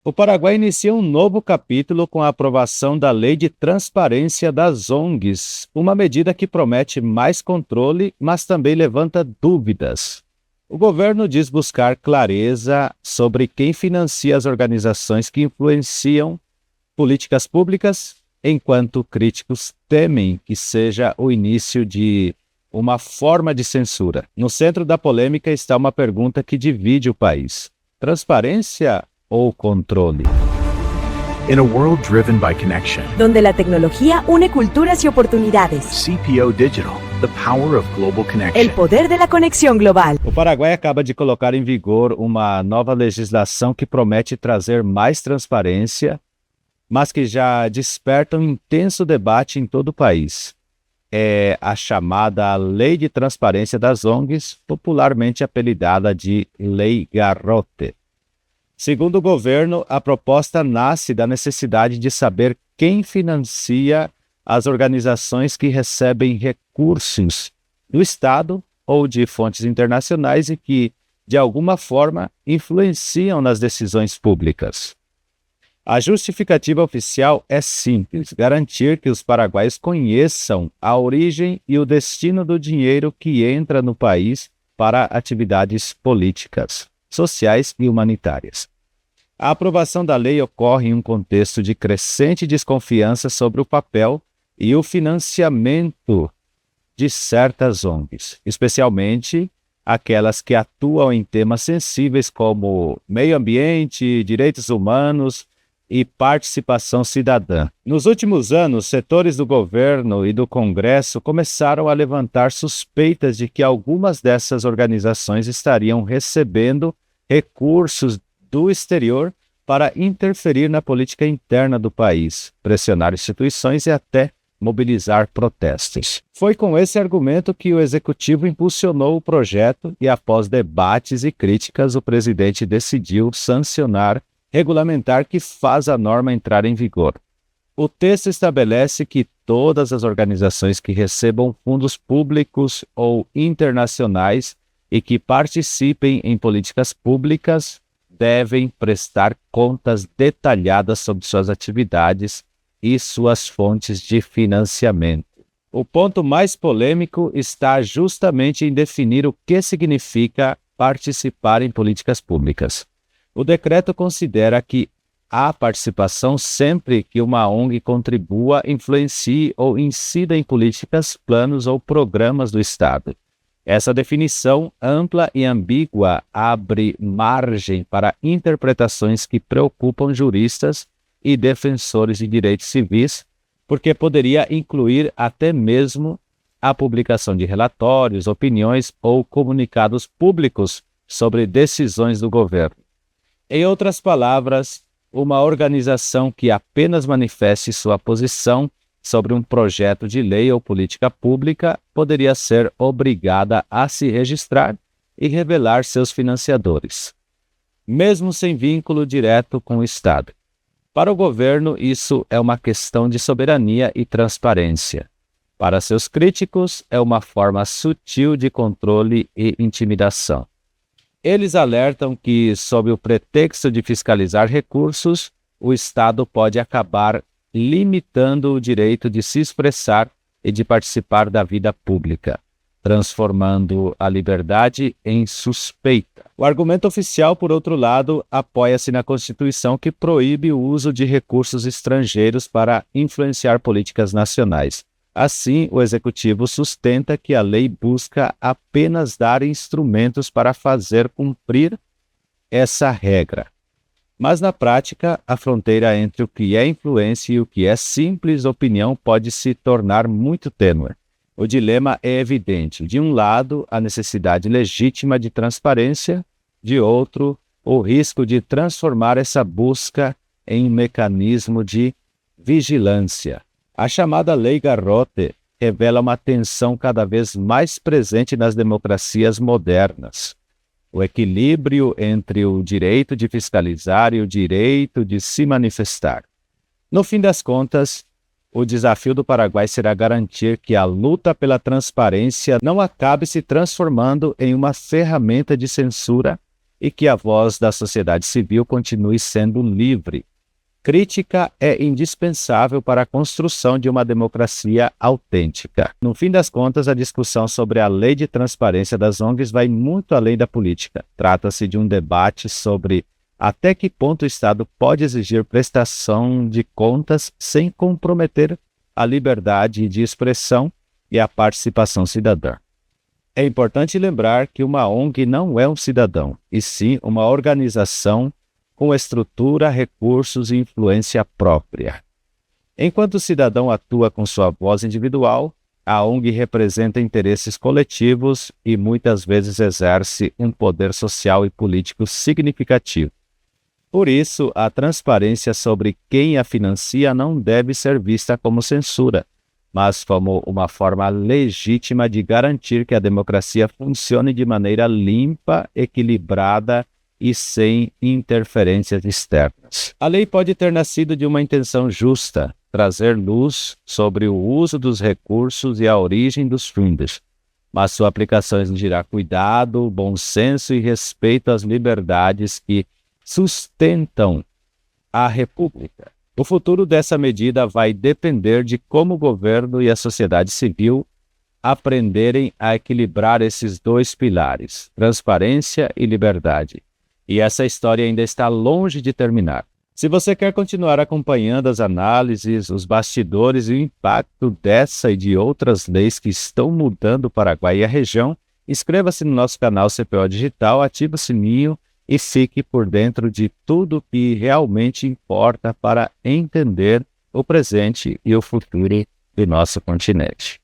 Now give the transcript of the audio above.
O Paraguai inicia um novo capítulo com a aprovação da Lei de Transparência das ONGs, uma medida que promete mais controle, mas também levanta dúvidas. O governo diz buscar clareza sobre quem financia as organizações que influenciam políticas públicas, enquanto críticos temem que seja o início de uma forma de censura. No centro da polêmica está uma pergunta que divide o país: transparência ou controle? In a world driven by connection, donde la tecnología une culturas y oportunidades. CPO Digital, the power of global connection. El poder de la conexión global. O Paraguai acaba de colocar em vigor uma nova legislação que promete trazer mais transparência, mas que já desperta um intenso debate em todo o país. É a chamada Lei de Transparência das ONGs, popularmente apelidada de Lei Garrote. Segundo o governo, a proposta nasce da necessidade de saber quem financia as organizações que recebem recursos do Estado ou de fontes internacionais e que, de alguma forma, influenciam nas decisões públicas. A justificativa oficial é simples: garantir que os paraguaios conheçam a origem e o destino do dinheiro que entra no país para atividades políticas, sociais e humanitárias. A aprovação da lei ocorre em um contexto de crescente desconfiança sobre o papel e o financiamento de certas ONGs, especialmente aquelas que atuam em temas sensíveis como meio ambiente, direitos humanos e participação cidadã. Nos últimos anos, setores do governo e do Congresso começaram a levantar suspeitas de que algumas dessas organizações estariam recebendo recursos do exterior para interferir na política interna do país, pressionar instituições e até mobilizar protestos. Foi com esse argumento que o executivo impulsionou o projeto e, após debates e críticas, o presidente decidiu regulamentar que faz a norma entrar em vigor. O texto estabelece que todas as organizações que recebam fundos públicos ou internacionais e que participem em políticas públicas devem prestar contas detalhadas sobre suas atividades e suas fontes de financiamento. O ponto mais polêmico está justamente em definir o que significa participar em políticas públicas. O decreto considera que há participação sempre que uma ONG contribua, influencie ou incida em políticas, planos ou programas do Estado. Essa definição ampla e ambígua abre margem para interpretações que preocupam juristas e defensores de direitos civis, porque poderia incluir até mesmo a publicação de relatórios, opiniões ou comunicados públicos sobre decisões do governo. Em outras palavras, uma organização que apenas manifeste sua posição sobre um projeto de lei ou política pública poderia ser obrigada a se registrar e revelar seus financiadores, mesmo sem vínculo direto com o Estado. Para o governo, isso é uma questão de soberania e transparência. Para seus críticos, é uma forma sutil de controle e intimidação. Eles alertam que, sob o pretexto de fiscalizar recursos, o Estado pode acabar limitando o direito de se expressar e de participar da vida pública, transformando a liberdade em suspeita. O argumento oficial, por outro lado, apoia-se na Constituição, que proíbe o uso de recursos estrangeiros para influenciar políticas nacionais. Assim, o Executivo sustenta que a lei busca apenas dar instrumentos para fazer cumprir essa regra. Mas, na prática, a fronteira entre o que é influência e o que é simples opinião pode se tornar muito tênue. O dilema é evidente. De um lado, a necessidade legítima de transparência, de outro, o risco de transformar essa busca em um mecanismo de vigilância. A chamada Lei Garrote revela uma tensão cada vez mais presente nas democracias modernas. O equilíbrio entre o direito de fiscalizar e o direito de se manifestar. No fim das contas, o desafio do Paraguai será garantir que a luta pela transparência não acabe se transformando em uma ferramenta de censura e que a voz da sociedade civil continue sendo livre. Crítica é indispensável para a construção de uma democracia autêntica. No fim das contas, a discussão sobre a lei de transparência das ONGs vai muito além da política. Trata-se de um debate sobre até que ponto o Estado pode exigir prestação de contas sem comprometer a liberdade de expressão e a participação cidadã. É importante lembrar que uma ONG não é um cidadão, e sim uma organização com estrutura, recursos e influência própria. Enquanto o cidadão atua com sua voz individual, a ONG representa interesses coletivos e muitas vezes exerce um poder social e político significativo. Por isso, a transparência sobre quem a financia não deve ser vista como censura, mas como uma forma legítima de garantir que a democracia funcione de maneira limpa, equilibrada e sem interferências externas. A lei pode ter nascido de uma intenção justa, trazer luz sobre o uso dos recursos e a origem dos fundos, mas sua aplicação exigirá cuidado, bom senso e respeito às liberdades que sustentam a República. O futuro dessa medida vai depender de como o governo e a sociedade civil aprenderem a equilibrar esses dois pilares, transparência e liberdade. E essa história ainda está longe de terminar. Se você quer continuar acompanhando as análises, os bastidores e o impacto dessa e de outras leis que estão mudando o Paraguai e a região, inscreva-se no nosso canal CPO Digital, ative o sininho e fique por dentro de tudo que realmente importa para entender o presente e o futuro do nosso continente.